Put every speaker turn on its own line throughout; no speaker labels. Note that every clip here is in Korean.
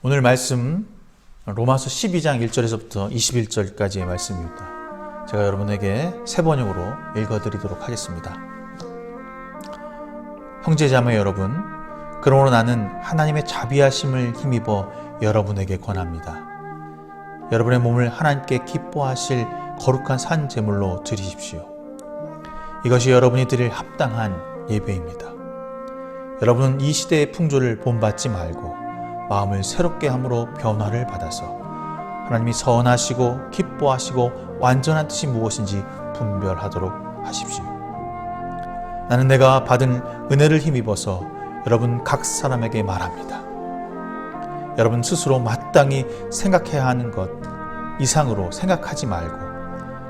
오늘 말씀 로마서 12장 1절에서부터 21절까지의 말씀입니다. 제가 여러분에게 세 번역으로 읽어드리도록 하겠습니다. 형제자매 여러분, 그러므로 나는 하나님의 자비하심을 힘입어 여러분에게 권합니다. 여러분의 몸을 하나님께 기뻐하실 거룩한 산 제물로 드리십시오. 이것이 여러분이 드릴 합당한 예배입니다. 여러분은 이 시대의 풍조를 본받지 말고 마음을 새롭게 함으로 변화를 받아서 하나님이 선하시고 기뻐하시고 완전한 뜻이 무엇인지 분별하도록 하십시오. 나는 내가 받은 은혜를 힘입어서 여러분 각 사람에게 말합니다. 여러분 스스로 마땅히 생각해야 하는 것 이상으로 생각하지 말고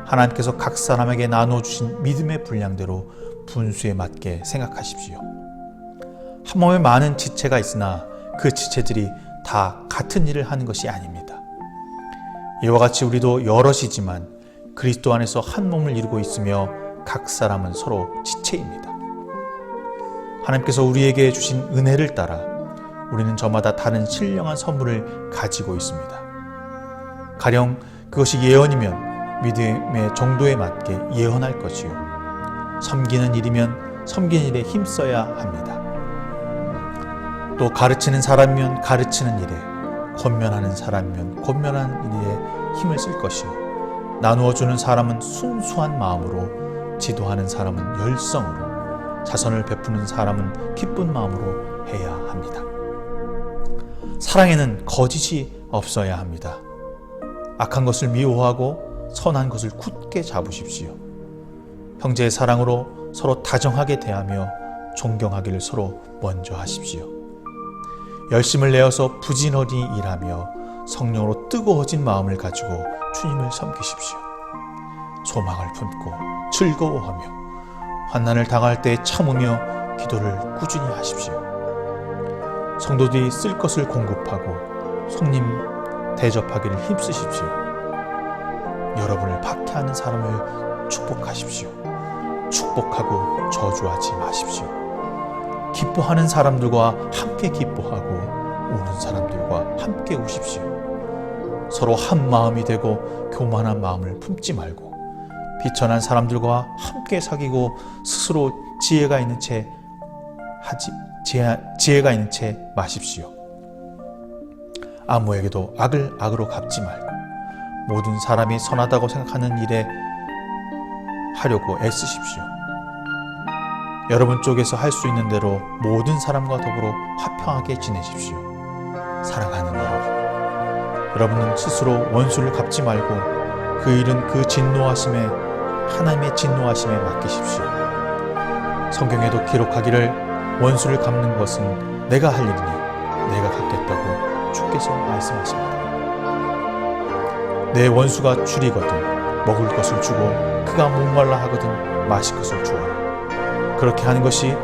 하나님께서 각 사람에게 나눠주신 믿음의 분량대로 분수에 맞게 생각하십시오. 한 몸에 많은 지체가 있으나 그 지체들이 다 같은 일을 하는 것이 아닙니다. 이와 같이 우리도 여럿이지만 그리스도 안에서 한 몸을 이루고 있으며 각 사람은 서로 지체입니다. 하나님께서 우리에게 주신 은혜를 따라 우리는 저마다 다른 신령한 선물을 가지고 있습니다. 가령 그것이 예언이면 믿음의 정도에 맞게 예언할 것이요, 섬기는 일이면 섬기는 일에 힘써야 합니다. 또 가르치는 사람이면 가르치는 일에, 권면하는 사람이면 권면하는 일에 힘을 쓸 것이요, 나누어주는 사람은 순수한 마음으로, 지도하는 사람은 열성으로, 자선을 베푸는 사람은 기쁜 마음으로 해야 합니다. 사랑에는 거짓이 없어야 합니다. 악한 것을 미워하고 선한 것을 굳게 잡으십시오. 형제의 사랑으로 서로 다정하게 대하며 존경하기를 서로 먼저 하십시오. 열심을 내어서 부지런히 일하며 성령으로 뜨거워진 마음을 가지고 주님을 섬기십시오. 소망을 품고 즐거워하며 환난을 당할 때 참으며 기도를 꾸준히 하십시오. 성도들이 쓸 것을 공급하고 손님 대접하기를 힘쓰십시오. 여러분을 박해하는 사람을 축복하십시오. 축복하고 저주하지 마십시오. 기뻐하는 사람들과 함께 기뻐하고 우는 사람들과 함께 우십시오. 서로 한 마음이 되고 교만한 마음을 품지 말고 비천한 사람들과 함께 사귀고 스스로 지혜가 있는 채 마십시오. 아무에게도 악을 악으로 갚지 말고 모든 사람이 선하다고 생각하는 일에 하려고 애쓰십시오. 여러분 쪽에서 할 수 있는 대로 모든 사람과 더불어 화평하게 지내십시오. 사랑하는 여러분은 스스로 원수를 갚지 말고 그 일은 그 진노하심에 하나님의 진노하심에 맡기십시오. 성경에도 기록하기를 원수를 갚는 것은 내가 할 일이니 내가 갚겠다고 주께서 말씀하십니다. 내 원수가 줄이거든 먹을 것을 주고 그가 목말라 하거든 마실 것을 주어라. 그렇게 하는 것이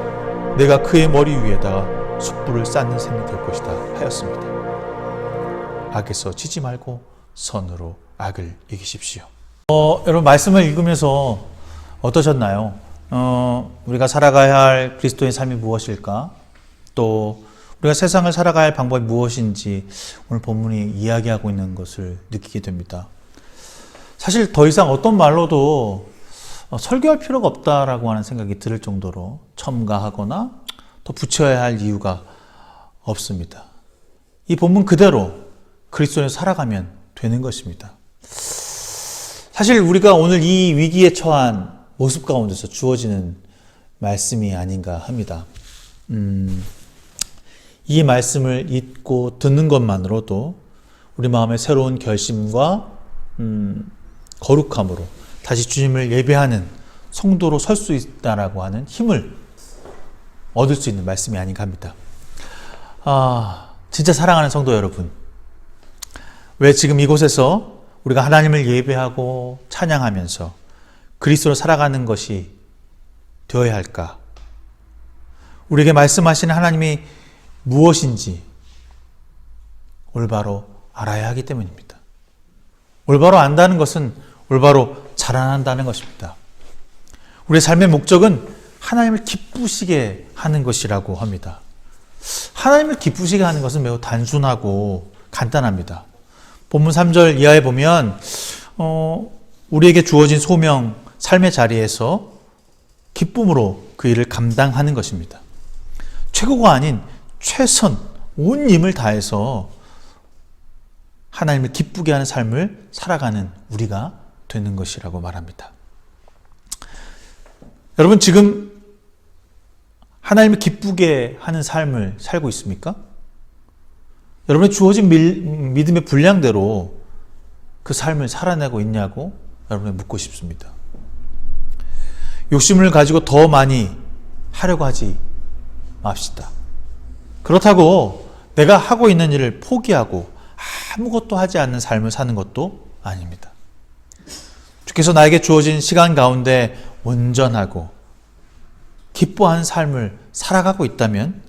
내가 그의 머리 위에다가 숯불을 쌓는 셈이 될 것이다 하였습니다. 악에서 지지 말고 선으로 악을 이기십시오. 여러분 말씀을 읽으면서 어떠셨나요? 우리가 살아가야 할 그리스도의 삶이 무엇일까? 또 우리가 세상을 살아가야 할 방법이 무엇인지 오늘 본문이 이야기하고 있는 것을 느끼게 됩니다. 사실 더 이상 어떤 말로도 설교할 필요가 없다라고 하는 생각이 들 정도로 첨가하거나 더 붙여야 할 이유가 없습니다. 이 본문 그대로 그리스도에 살아가면 되는 것입니다. 사실 우리가 오늘 이 위기에 처한 모습 가운데서 주어지는 말씀이 아닌가 합니다. 이 말씀을 읽고 듣는 것만으로도 우리 마음의 새로운 결심과 거룩함으로 다시 주님을 예배하는 성도로 설 수 있다라고 하는 힘을 얻을 수 있는 말씀이 아닌가 합니다. 진짜 사랑하는 성도 여러분, 왜 지금 이곳에서 우리가 하나님을 예배하고 찬양하면서 그리스도로 살아가는 것이 되어야 할까? 우리에게 말씀하시는 하나님이 무엇인지 올바로 알아야 하기 때문입니다. 올바로 안다는 것은 올바로 자라난다는 것입니다. 우리의 삶의 목적은 하나님을 기쁘시게 하는 것이라고 합니다. 하나님을 기쁘시게 하는 것은 매우 단순하고 간단합니다. 본문 3절 이하에 보면 우리에게 주어진 소명, 삶의 자리에서 기쁨으로 그 일을 감당하는 것입니다. 최고가 아닌 최선, 온 힘을 다해서 하나님을 기쁘게 하는 삶을 살아가는 우리가 되는 것이라고 말합니다. 여러분, 지금 하나님을 기쁘게 하는 삶을 살고 있습니까? 여러분의 주어진 믿음의 분량대로 그 삶을 살아내고 있냐고 여러분에 묻고 싶습니다. 욕심을 가지고 더 많이 하려고 하지 맙시다. 그렇다고 내가 하고 있는 일을 포기하고 아무것도 하지 않는 삶을 사는 것도 아닙니다. 주께서 나에게 주어진 시간 가운데 온전하고 기뻐하는 삶을 살아가고 있다면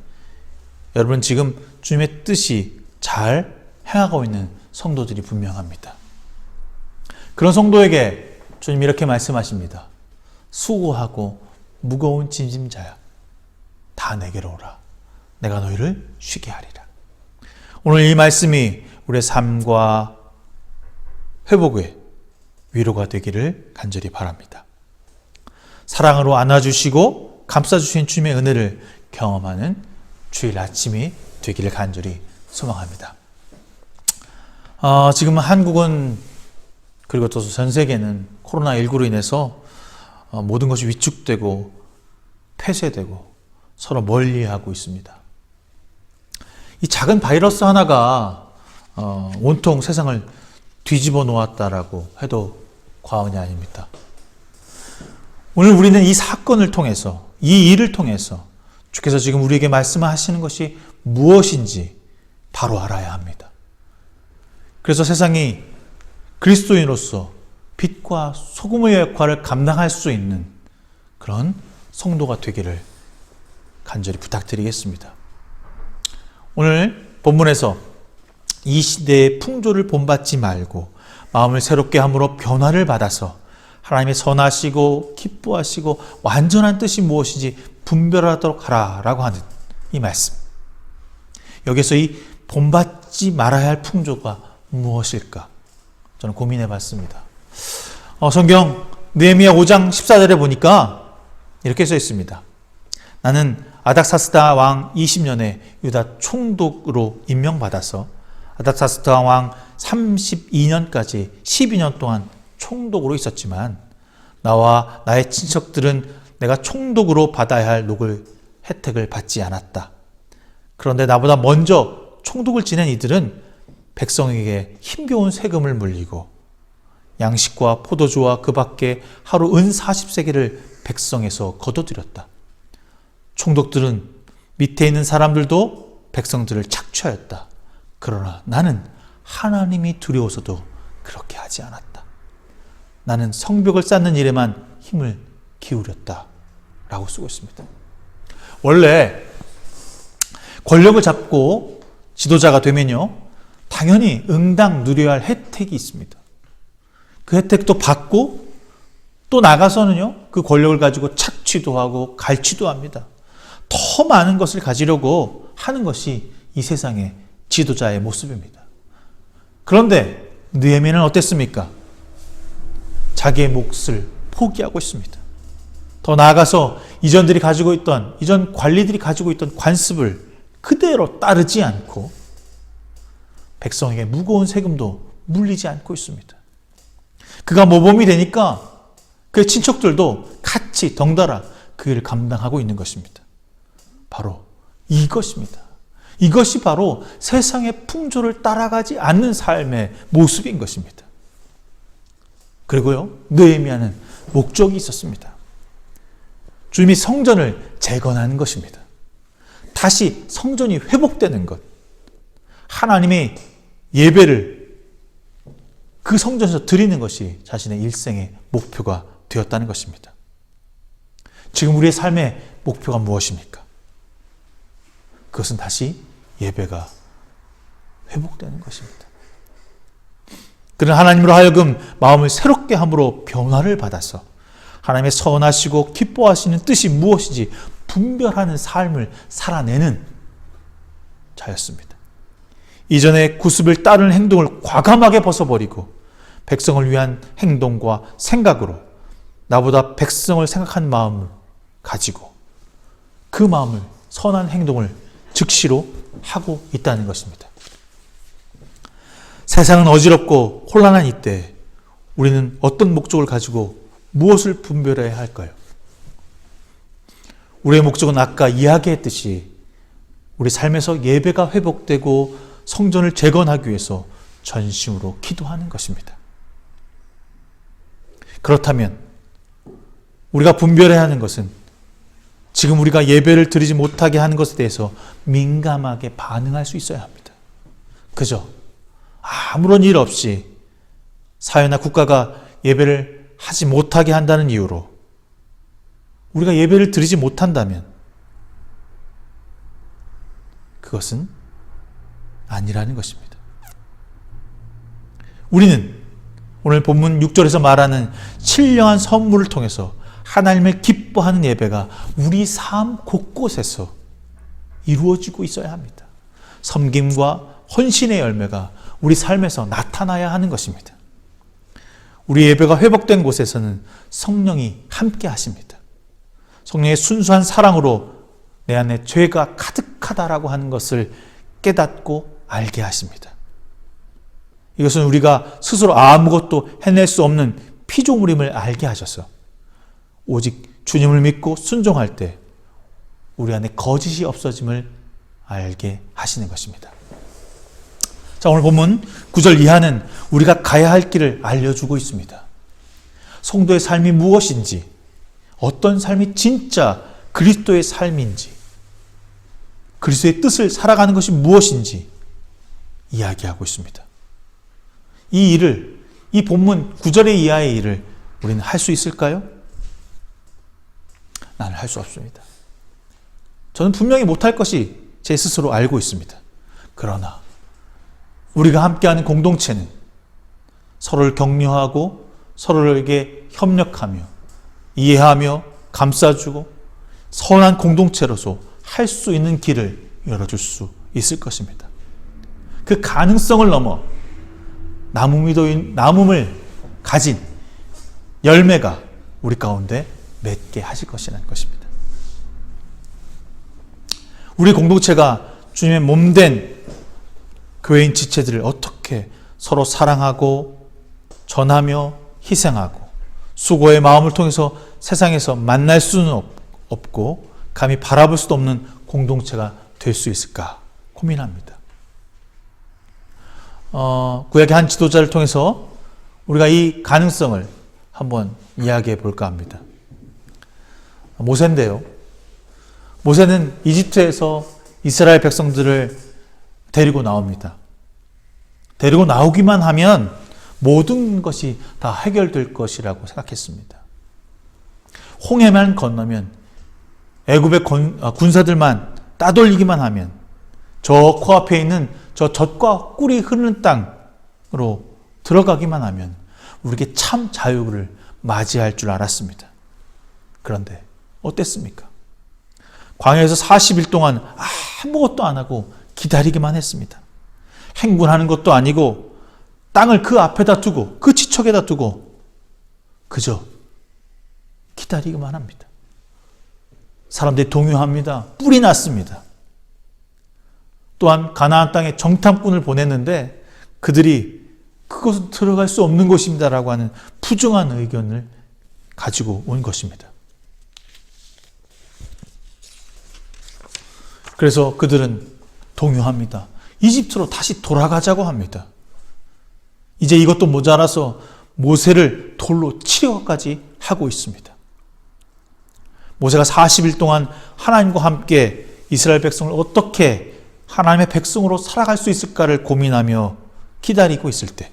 여러분 지금 주님의 뜻이 잘 행하고 있는 성도들이 분명합니다. 그런 성도에게 주님 이렇게 말씀하십니다. 수고하고 무거운 짐짐자야, 다 내게로 오라. 내가 너희를 쉬게 하리라. 오늘 이 말씀이 우리의 삶과 회복의 위로가 되기를 간절히 바랍니다. 사랑으로 안아주시고 감싸주신 주님의 은혜를 경험하는 주일 아침이 되기를 간절히 소망합니다. 지금 한국은 그리고 또 전 세계는 코로나19로 인해서 모든 것이 위축되고 폐쇄되고 서로 멀리하고 있습니다. 이 작은 바이러스 하나가 온통 세상을 뒤집어 놓았다라고 해도 과언이 아닙니다. 오늘 우리는 이 사건을 통해서, 이 일을 통해서 주께서 지금 우리에게 말씀하시는 것이 무엇인지 바로 알아야 합니다. 그래서 세상이 그리스도인으로서 빛과 소금의 역할을 감당할 수 있는 그런 성도가 되기를 간절히 부탁드리겠습니다. 오늘 본문에서 이 시대의 풍조를 본받지 말고 마음을 새롭게 함으로 변화를 받아서 하나님의 선하시고 기뻐하시고 완전한 뜻이 무엇인지 분별하도록 하라라고 하는 이 말씀. 여기서 이 본받지 말아야 할 풍조가 무엇일까? 저는 고민해 봤습니다. 성경 느헤미야 5장 14절에 보니까 이렇게 써 있습니다. 나는 아닥사스다 왕 20년에 유다 총독으로 임명받아서 아닥사스다 왕 32년까지 12년 동안 총독으로 있었지만 나와 나의 친척들은 내가 총독으로 받아야 할 혜택을 받지 않았다. 그런데 나보다 먼저 총독을 지낸 이들은 백성에게 힘겨운 세금을 물리고 양식과 포도주와 그 밖에 하루 은 40세겔을 백성에서 거둬들였다. 총독들은 밑에 있는 사람들도 백성들을 착취하였다. 그러나 나는 하나님이 두려워서도 그렇게 하지 않았다. 나는 성벽을 쌓는 일에만 힘을 기울였다. 라고 쓰고 있습니다. 원래 권력을 잡고 지도자가 되면요, 당연히 응당 누려야 할 혜택이 있습니다. 그 혜택도 받고 또 나가서는요, 그 권력을 가지고 착취도 하고 갈취도 합니다. 더 많은 것을 가지려고 하는 것이 이 세상의 지도자의 모습입니다. 그런데 느헤미야는 어땠습니까? 자기의 몫을 포기하고 있습니다. 더 나아가서 이전 관리들이 가지고 있던 관습을 그대로 따르지 않고 백성에게 무거운 세금도 물리지 않고 있습니다. 그가 모범이 되니까 그의 친척들도 같이 덩달아 그 일을 감당하고 있는 것입니다. 바로 이것입니다. 이것이 바로 세상의 풍조를 따라가지 않는 삶의 모습인 것입니다. 그리고요, 느헤미야는 목적이 있었습니다. 주님이 성전을 재건하는 것입니다. 다시 성전이 회복되는 것. 하나님의 예배를 그 성전에서 드리는 것이 자신의 일생의 목표가 되었다는 것입니다. 지금 우리의 삶의 목표가 무엇입니까? 그것은 다시 예배가 회복되는 것입니다. 그는 하나님으로 하여금 마음을 새롭게 함으로 변화를 받아서 하나님의 선하시고 기뻐하시는 뜻이 무엇인지 분별하는 삶을 살아내는 자였습니다. 이전의 구습을 따르는 행동을 과감하게 벗어버리고 백성을 위한 행동과 생각으로 나보다 백성을 생각한 마음을 가지고 그 마음을 선한 행동을 즉시로 하고 있다는 것입니다. 세상은 어지럽고 혼란한 이때 우리는 어떤 목적을 가지고 무엇을 분별해야 할까요? 우리의 목적은 아까 이야기했듯이 우리 삶에서 예배가 회복되고 성전을 재건하기 위해서 전심으로 기도하는 것입니다. 그렇다면 우리가 분별해야 하는 것은 지금 우리가 예배를 드리지 못하게 하는 것에 대해서 민감하게 반응할 수 있어야 합니다. 그저 아무런 일 없이 사회나 국가가 예배를 하지 못하게 한다는 이유로 우리가 예배를 드리지 못한다면 그것은 아니라는 것입니다. 우리는 오늘 본문 6절에서 말하는 신령한 선물을 통해서 하나님을 기뻐하는 예배가 우리 삶 곳곳에서 이루어지고 있어야 합니다. 섬김과 헌신의 열매가 우리 삶에서 나타나야 하는 것입니다. 우리 예배가 회복된 곳에서는 성령이 함께 하십니다. 성령의 순수한 사랑으로 내 안에 죄가 가득하다라고 하는 것을 깨닫고 알게 하십니다. 이것은 우리가 스스로 아무것도 해낼 수 없는 피조물임을 알게 하셔서 오직 주님을 믿고 순종할 때 우리 안에 거짓이 없어짐을 알게 하시는 것입니다. 자, 오늘 본문 9절 이하는 우리가 가야 할 길을 알려주고 있습니다. 성도의 삶이 무엇인지, 어떤 삶이 진짜 그리스도의 삶인지, 그리스도의 뜻을 살아가는 것이 무엇인지 이야기하고 있습니다. 이 일을, 이 본문 9절의 이하의 일을 우리는 할 수 있을까요? 나는 할 수 없습니다. 저는 분명히 못할 것이 제 스스로 알고 있습니다. 그러나 우리가 함께하는 공동체는 서로를 격려하고 서로에게 협력하며 이해하며 감싸주고 선한 공동체로서 할 수 있는 길을 열어줄 수 있을 것입니다. 그 가능성을 넘어 나눔을 가진 열매가 우리 가운데 맺게 하실 것이라는 것입니다. 우리 공동체가 주님의 몸된 교회인 지체들을 어떻게 서로 사랑하고 전하며 희생하고 수고의 마음을 통해서 세상에서 만날 수는 없고 감히 바라볼 수도 없는 공동체가 될 수 있을까 고민합니다. 구약의 한 지도자를 통해서 우리가 이 가능성을 한번 이야기해 볼까 합니다. 모세인데요. 모세는 이집트에서 이스라엘 백성들을 데리고 나옵니다. 데리고 나오기만 하면 모든 것이 다 해결될 것이라고 생각했습니다. 홍해만 건너면 애굽의 군사들만 따돌리기만 하면 저 코앞에 있는 저 젖과 꿀이 흐르는 땅으로 들어가기만 하면 우리에게 참 자유를 맞이할 줄 알았습니다. 그런데 어땠습니까? 광야에서 40일 동안 아무것도 안 하고 기다리기만 했습니다. 행군하는 것도 아니고 땅을 그 앞에다 두고 그 지척에다 두고 그저 기다리기만 합니다. 사람들이 동요합니다. 뿔이 났습니다. 또한 가나안 땅에 정탐꾼을 보냈는데 그들이 그것은 들어갈 수 없는 곳입니다라고 하는 부정한 의견을 가지고 온 것입니다. 그래서 그들은 동요합니다. 이집트로 다시 돌아가자고 합니다. 이제 이것도 모자라서 모세를 돌로 치려까지 하고 있습니다. 모세가 40일 동안 하나님과 함께 이스라엘 백성을 어떻게 하나님의 백성으로 살아갈 수 있을까를 고민하며 기다리고 있을 때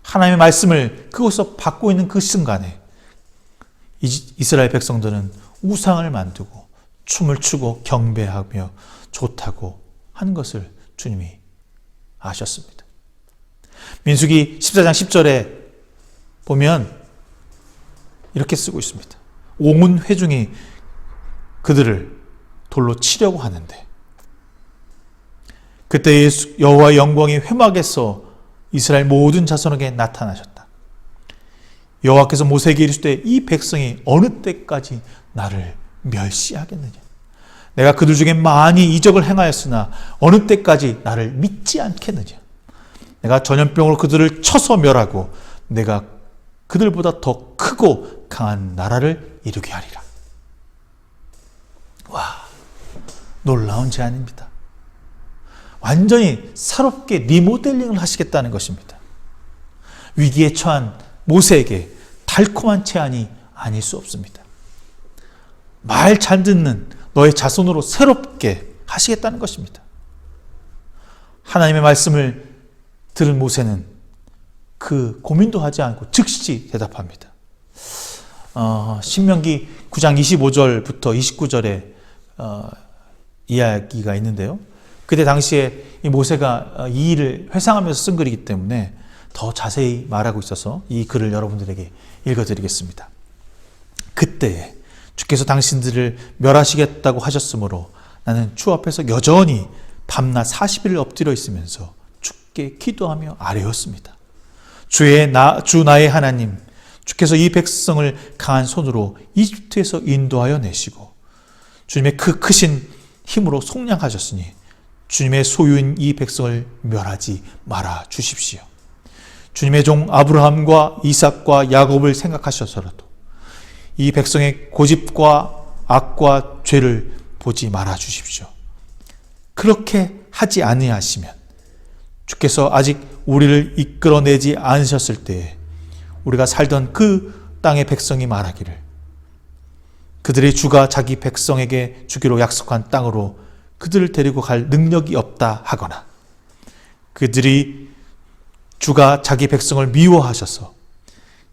하나님의 말씀을 그곳에서 받고 있는 그 순간에 이스라엘 백성들은 우상을 만들고 춤을 추고 경배하며 좋다고 하는 것을 주님이 아셨습니다. 민수기 14장 10절에 보면 이렇게 쓰고 있습니다. 온 회중이 그들을 돌로 치려고 하는데 그때 여호와의 영광이 회막에서 이스라엘 모든 자손에게 나타나셨다. 여호와께서 모세에게 이르시되 이 백성이 어느 때까지 나를 멸시하겠느냐. 내가 그들 중에 많이 이적을 행하였으나 어느 때까지 나를 믿지 않겠느냐. 내가 전염병으로 그들을 쳐서 멸하고 내가 그들보다 더 크고 강한 나라를 이루게 하리라. 와, 놀라운 제안입니다. 완전히 새롭게 리모델링을 하시겠다는 것입니다. 위기에 처한 모세에게 달콤한 제안이 아닐 수 없습니다. 말 잘 듣는 너의 자손으로 새롭게 하시겠다는 것입니다. 하나님의 말씀을 들은 모세는 그 고민도 하지 않고 즉시 대답합니다. 신명기 9장 25절부터 29절에 이야기가 있는데요. 그때 당시에 이 모세가 이 일을 회상하면서 쓴 글이기 때문에 더 자세히 말하고 있어서 이 글을 여러분들에게 읽어드리겠습니다. 그때 주께서 당신들을 멸하시겠다고 하셨으므로 나는 주 앞에서 여전히 밤낮 40일을 엎드려 있으면서 주께 기도하며 아뢰었습니다. 주 나의 하나님, 주께서 이 백성을 강한 손으로 이집트에서 인도하여 내시고 주님의 그 크신 힘으로 속량하셨으니 주님의 소유인 이 백성을 멸하지 말아 주십시오. 주님의 종 아브라함과 이삭과 야곱을 생각하셔서라도 이 백성의 고집과 악과 죄를 보지 말아 주십시오. 그렇게 하지 아니하시면 주께서 아직 우리를 이끌어내지 않으셨을 때에 우리가 살던 그 땅의 백성이 말하기를 그들의 주가 자기 백성에게 주기로 약속한 땅으로 그들을 데리고 갈 능력이 없다 하거나 그들이 주가 자기 백성을 미워하셔서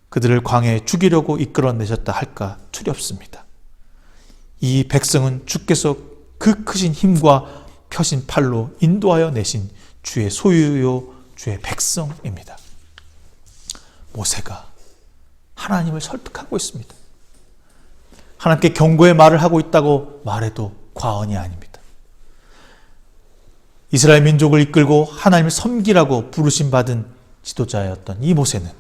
그들을 광야에 죽이려고 이끌어내셨다 할까 두렵습니다. 이 백성은 주께서 그 크신 힘과 펴신 팔로 인도하여 내신 주의 소유요 주의 백성입니다. 모세가 하나님을 설득하고 있습니다. 하나님께 경고의 말을 하고 있다고 말해도 과언이 아닙니다. 이스라엘 민족을 이끌고 하나님을 섬기라고 부르심 받은 지도자였던 이 모세는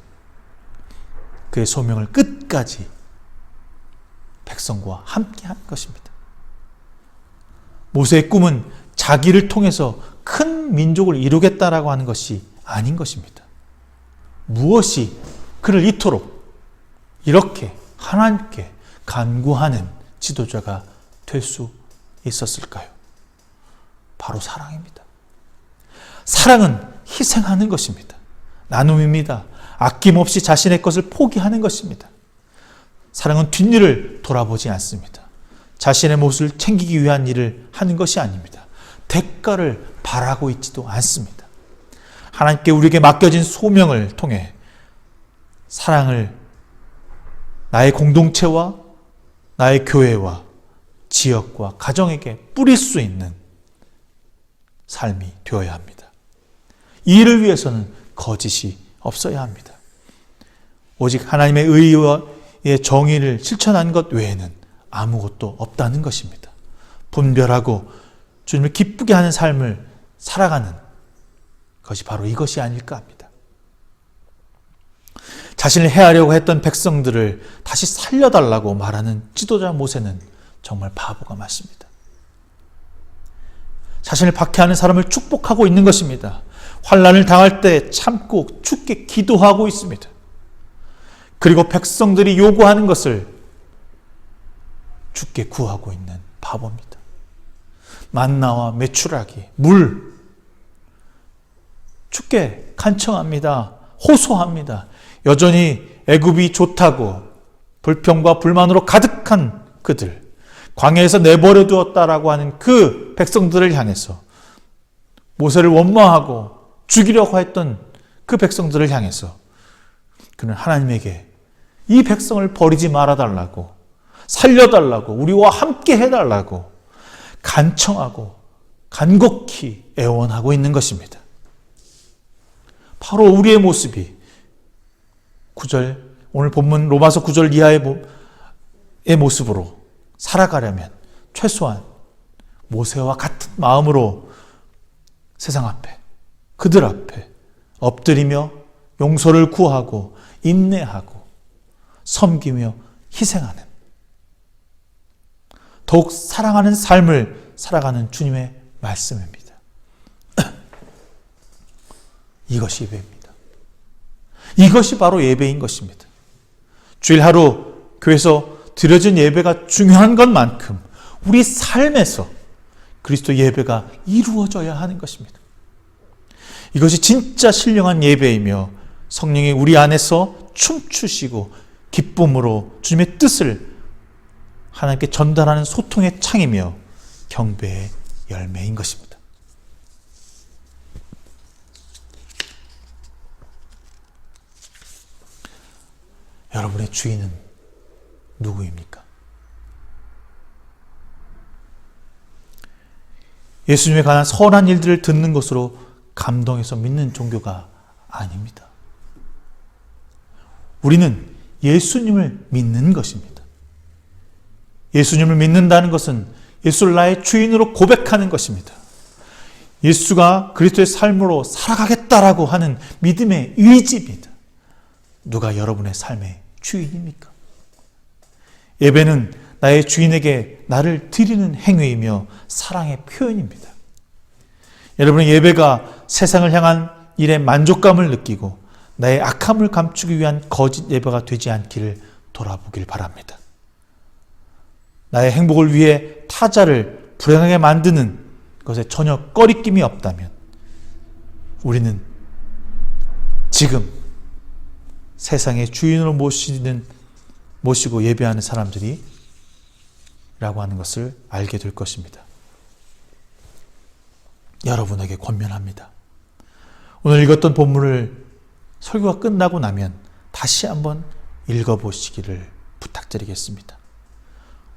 그의 소명을 끝까지 백성과 함께 한 것입니다. 모세의 꿈은 자기를 통해서 큰 민족을 이루겠다라고 하는 것이 아닌 것입니다. 무엇이 그를 이토록 이렇게 하나님께 간구하는 지도자가 될 수 있었을까요? 바로 사랑입니다. 사랑은 희생하는 것입니다. 나눔입니다. 아낌없이 자신의 것을 포기하는 것입니다. 사랑은 뒷일을 돌아보지 않습니다. 자신의 몫을 챙기기 위한 일을 하는 것이 아닙니다. 대가를 바라고 있지도 않습니다. 하나님께 우리에게 맡겨진 소명을 통해 사랑을 나의 공동체와 나의 교회와 지역과 가정에게 뿌릴 수 있는 삶이 되어야 합니다. 이 일을 위해서는 거짓이 없어야 합니다. 오직 하나님의 의의 정의를 실천한 것 외에는 아무것도 없다는 것입니다. 분별하고 주님을 기쁘게 하는 삶을 살아가는 것이 바로 이것이 아닐까 합니다. 자신을 해하려고 했던 백성들을 다시 살려달라고 말하는 지도자 모세는 정말 바보가 맞습니다. 자신을 박해하는 사람을 축복하고 있는 것입니다. 환난을 당할 때 참고 주께 기도하고 있습니다. 그리고 백성들이 요구하는 것을 주께 구하고 있는 바보입니다. 만나와 메추라기, 물, 주께 간청합니다. 호소합니다. 여전히 애굽이 좋다고 불평과 불만으로 가득한 그들, 광야에서 내버려 두었다라고 하는 그 백성들을 향해서 모세를 원망하고 죽이려고 했던 그 백성들을 향해서 그는 하나님에게 이 백성을 버리지 말아달라고, 살려달라고, 우리와 함께 해달라고 간청하고 간곡히 애원하고 있는 것입니다. 바로 우리의 모습이 9절, 오늘 본문 로마서 9절 이하의 모습으로 살아가려면 최소한 모세와 같은 마음으로 세상 앞에, 그들 앞에 엎드리며 용서를 구하고 인내하고 섬기며 희생하는, 더욱 사랑하는 삶을 살아가는 주님의 말씀입니다. 이것이 예배입니다. 이것이 바로 예배인 것입니다. 주일 하루 교회에서 드려진 예배가 중요한 것만큼 우리 삶에서 그리스도 예배가 이루어져야 하는 것입니다. 이것이 진짜 신령한 예배이며 성령이 우리 안에서 춤추시고 기쁨으로 주님의 뜻을 하나님께 전달하는 소통의 창이며 경배의 열매인 것입니다. 여러분의 주인은 누구입니까? 예수님에 관한 선한 일들을 듣는 것으로 감동해서 믿는 종교가 아닙니다. 우리는 예수님을 믿는 것입니다. 예수님을 믿는다는 것은 예수를 나의 주인으로 고백하는 것입니다. 예수가 그리스도의 삶으로 살아가겠다라고 하는 믿음의 의지입니다. 누가 여러분의 삶의 주인입니까? 예배는 나의 주인에게 나를 드리는 행위이며 사랑의 표현입니다. 여러분의 예배가 세상을 향한 일에 만족감을 느끼고 나의 악함을 감추기 위한 거짓 예배가 되지 않기를 돌아보길 바랍니다. 나의 행복을 위해 타자를 불행하게 만드는 것에 전혀 꺼리낌이 없다면 우리는 지금 세상의 주인으로 모시고 예배하는 사람들이 라고 하는 것을 알게 될 것입니다. 여러분에게 권면합니다. 오늘 읽었던 본문을 설교가 끝나고 나면 다시 한번 읽어보시기를 부탁드리겠습니다.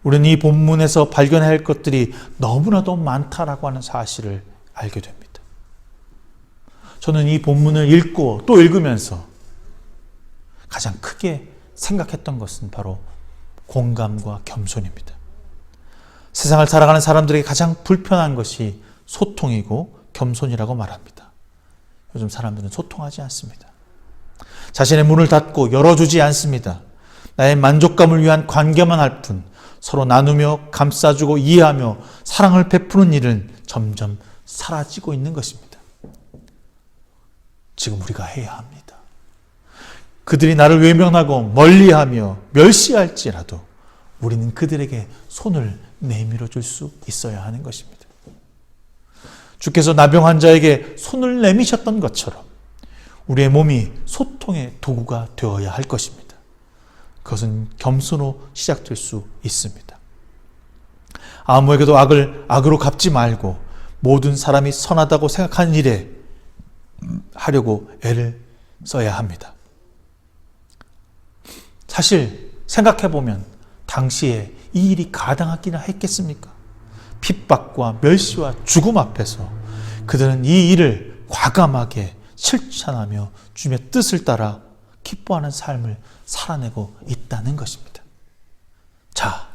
우리는 이 본문에서 발견해야 할 것들이 너무나도 많다라고 하는 사실을 알게 됩니다. 저는 이 본문을 읽고 또 읽으면서 가장 크게 생각했던 것은 바로 공감과 겸손입니다. 세상을 살아가는 사람들에게 가장 불편한 것이 소통이고 겸손이라고 말합니다. 요즘 사람들은 소통하지 않습니다. 자신의 문을 닫고 열어주지 않습니다. 나의 만족감을 위한 관계만 할 뿐 서로 나누며 감싸주고 이해하며 사랑을 베푸는 일은 점점 사라지고 있는 것입니다. 지금 우리가 해야 합니다. 그들이 나를 외면하고 멀리하며 멸시할지라도 우리는 그들에게 손을 내밀어 줄 수 있어야 하는 것입니다. 주께서 나병 환자에게 손을 내미셨던 것처럼 우리의 몸이 소통의 도구가 되어야 할 것입니다. 그것은 겸손으로 시작될 수 있습니다. 아무에게도 악을 악으로 갚지 말고 모든 사람이 선하다고 생각하는 일에 하려고 애를 써야 합니다. 사실 생각해보면 당시에 이 일이 가당하기나 했겠습니까? 핍박과 멸시와 죽음 앞에서 그들은 이 일을 과감하게 실천하며 주님의 뜻을 따라 기뻐하는 삶을 살아내고 있다는 것입니다. 자,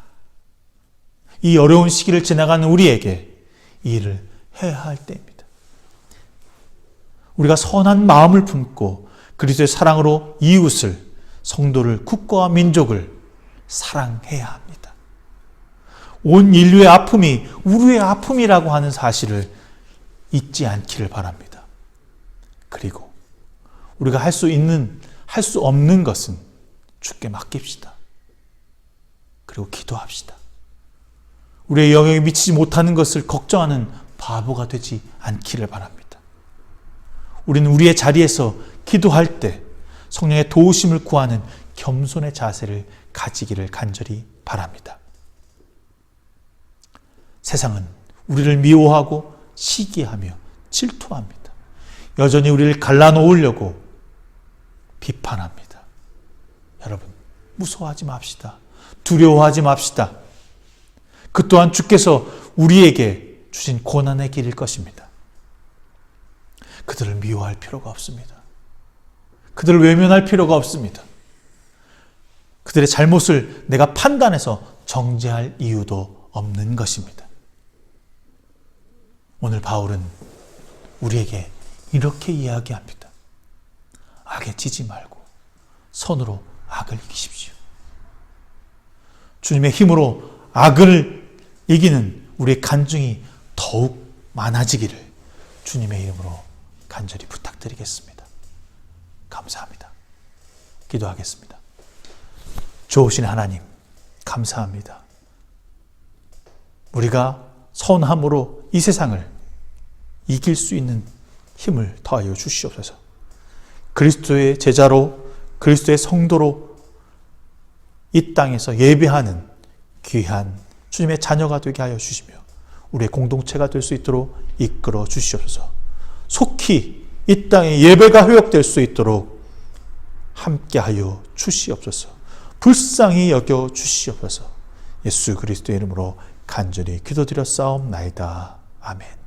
이 어려운 시기를 지나가는 우리에게 이 일을 해야 할 때입니다. 우리가 선한 마음을 품고 그리스도의 사랑으로 이웃을, 성도를, 국가와 민족을 사랑해야 합니다. 온 인류의 아픔이 우리의 아픔이라고 하는 사실을 잊지 않기를 바랍니다. 그리고 우리가 할 수 없는 것은 주께 맡깁시다. 그리고 기도합시다. 우리의 영역에 미치지 못하는 것을 걱정하는 바보가 되지 않기를 바랍니다. 우리는 우리의 자리에서 기도할 때 성령의 도우심을 구하는 겸손의 자세를 가지기를 간절히 바랍니다. 세상은 우리를 미워하고 시기하며 질투합니다. 여전히 우리를 갈라놓으려고 비판합니다. 여러분, 무서워하지 맙시다. 두려워하지 맙시다. 그 또한 주께서 우리에게 주신 고난의 길일 것입니다. 그들을 미워할 필요가 없습니다. 그들을 외면할 필요가 없습니다. 그들의 잘못을 내가 판단해서 정죄할 이유도 없는 것입니다. 오늘 바울은 우리에게 이렇게 이야기합니다. 악에 지지 말고 선으로 악을 이기십시오. 주님의 힘으로 악을 이기는 우리의 간증이 더욱 많아지기를 주님의 이름으로 간절히 부탁드리겠습니다. 감사합니다. 기도하겠습니다. 좋으신 하나님, 감사합니다. 우리가 선함으로 이 세상을 이길 수 있는 힘을 더하여 주시옵소서. 그리스도의 제자로, 그리스도의 성도로 이 땅에서 예배하는 귀한 주님의 자녀가 되게 하여 주시며 우리의 공동체가 될 수 있도록 이끌어 주시옵소서. 속히 이 땅에 예배가 회복될 수 있도록 함께하여 주시옵소서. 불쌍히 여겨 주시옵소서. 예수 그리스도의 이름으로 간절히 기도드려 싸움나이다. 아멘.